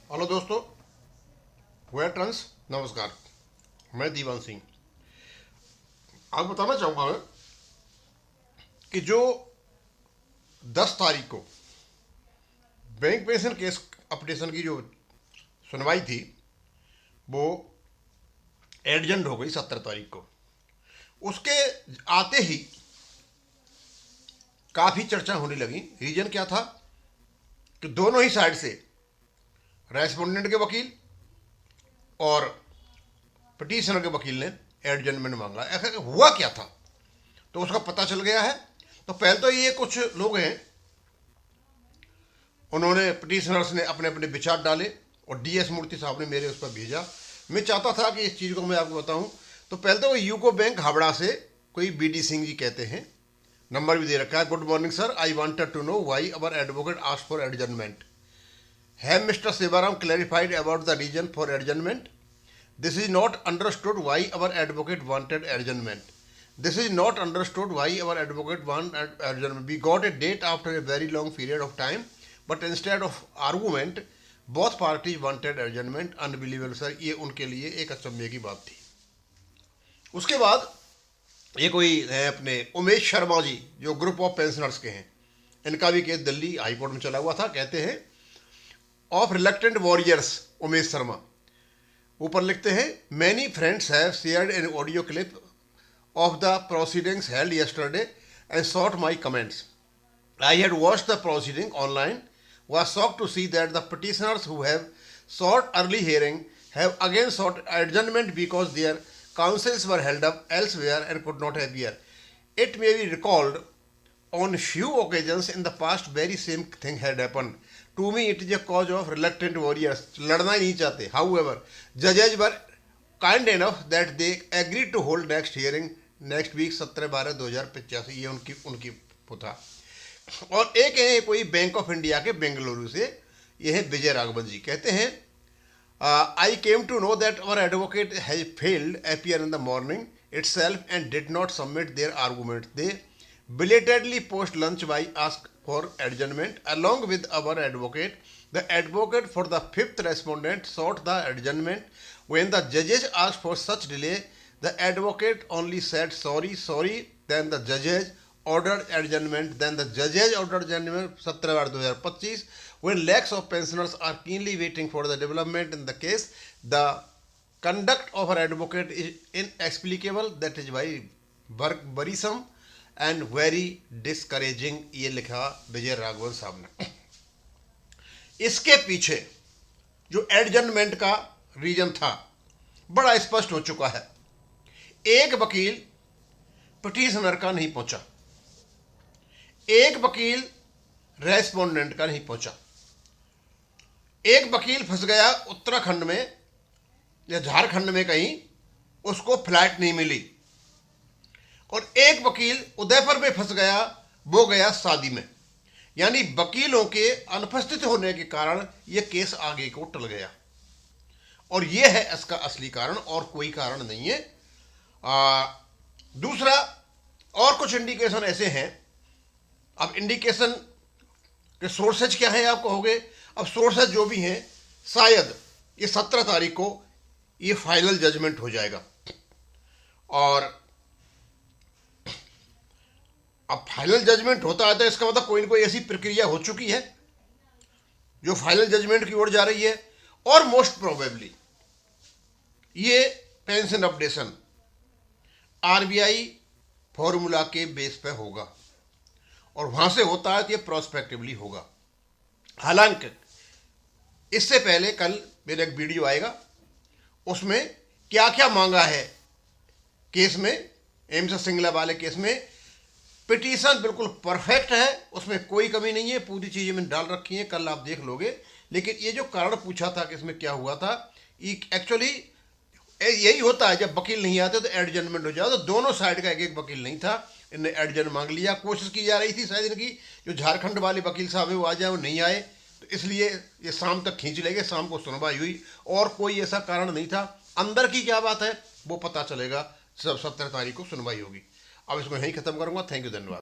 Hello दोस्तों, where trans नमस्कार। मैं दीवान सिंह आपको बताना चाहूँगा मैं कि जो 10 तारीख को बैंक पेंशन केस अपडेशन की जो सुनवाई थी वो एडजेंट हो गई 17 तारीख को। उसके आते ही काफ़ी चर्चा होने लगी। रीजन क्या था कि दोनों ही साइड से रेस्पोंडेंट के वकील और पिटीशनर के वकील ने एडजमेंट मांगा। ऐसा हुआ क्या था तो उसका पता चल गया है। तो पहले तो ये कुछ लोग हैं, उन्होंने पिटीशनर्स ने अपने अपने विचार डाले और डीएस मूर्ति साहब ने मेरे उस पर भेजा। मैं चाहता था कि इस चीज़ को मैं आपको बताऊं। तो पहले तो यूको बैंक हावड़ा से कोई बीडी सिंह जी कहते हैं, नंबर भी दे रखा है। Good morning sir, I wanted to know why our advocate asked for adjournment. Have mister Sewaram clarified about the reason for adjournment? This is not understood why our advocate wanted adjournment. This is not understood why our advocate wanted adjournment. We got a date after a very long period of time, but instead of argument, both parties wanted adjournment. Unbelievable sir, ये उनके लिए एक अचंभे की बात थी। उसके बाद ये कोई है अपने उमेश शर्मा जी, जो ग्रुप ऑफ पेंशनर्स के हैं, इनका भी केस दिल्ली हाई कोर्ट में चला हुआ था। कहते हैं of reluctant warriors Umesh Sharma. ऊपर लिखते हैं many friends have shared an audio clip of the proceedings held yesterday and sought my comments. I had watched the proceeding online, was shocked to see that the petitioners who have sought early hearing have again sought adjournment because their counsels were held up elsewhere and could not appear. It may be recalled on few occasions in the past very same thing had happened. To me it is a cause of reluctant warriors. लड़ना ही नहीं चाहते. However, judges were kind enough that they agreed to hold next hearing next week 17/12/2085. ये उनकी था। और एक है कोई बैंक ऑफ इंडिया के बेंगलुरु से, ये है विजय राघवन जी। कहते हैं I came to know that our advocate has failed appear in the morning itself and did not submit their argument. They belatedly post lunch by ask for adjournment along with our advocate. The advocate for the fifth respondent sought the adjournment. When the judges asked for such delay, the advocate only said sorry, sorry. Then the judges ordered adjournment. Then the judges ordered adjournment 17/2025. When lakhs of pensioners are keenly waiting for the development in the case, the conduct of our advocate is inexplicable. That is why worrisome and very discouraging, ये लिखा विजय राघवन साहब ने। इसके पीछे जो adjournment का reason था बड़ा स्पष्ट हो चुका है। एक वकील पिटीशनर का नहीं पहुंचा, एक वकील रेस्पोंडेंट का नहीं पहुंचा, एक वकील फंस गया उत्तराखंड में या झारखंड में कहीं, उसको फ्लाइट नहीं मिली, और एक वकील उदयपुर में फंस गया, वो गया शादी में। यानी वकीलों के अनुपस्थित होने के कारण यह केस आगे को टल गया, और यह है इसका असली कारण, और कोई कारण नहीं है। दूसरा, और कुछ इंडिकेशन ऐसे हैं। अब इंडिकेशन के सोर्सेज क्या है आप कहोगे। अब सोर्सेज जो भी हैं, शायद ये 17 तारीख को ये फाइनल जजमेंट हो जाएगा। और अब फाइनल जजमेंट होता है तो इसका मतलब कोई ना कोई ऐसी प्रक्रिया हो चुकी है जो फाइनल जजमेंट की ओर जा रही है, और मोस्ट प्रोबेबली ये पेंशन अपडेशन आरबीआई फॉर्मूला के बेस पे होगा, और वहां से होता है तो ये प्रोस्पेक्टिवली होगा। हालांकि इससे पहले कल मेरा एक वीडियो आएगा, उसमें क्या क्या मांगा है केस में, एम्स सिंगला वाले केस में। पिटीशन बिल्कुल परफेक्ट है, उसमें कोई कमी नहीं है, पूरी चीज़ें मैंने डाल रखी हैं, कल आप देख लोगे। लेकिन ये जो कारण पूछा था कि इसमें क्या हुआ था, एक्चुअली यही होता है जब वकील नहीं आते तो एडजमेंट हो जाए। तो दोनों साइड का एक एक वकील नहीं था, इनने एडजमेंट मांग लिया। कोशिश की जा रही थी शायद इनकी जो झारखंड वाले वकील साहब है वो आ जाए, वो नहीं आए, तो इसलिए ये शाम तक खींच लेंगे। शाम को सुनवाई हुई, और कोई ऐसा कारण नहीं था। अंदर की क्या बात है वो पता चलेगा, 17 तारीख को सुनवाई होगी। अब इसको यहीं खत्म करूंगा। थैंक यू, धन्यवाद।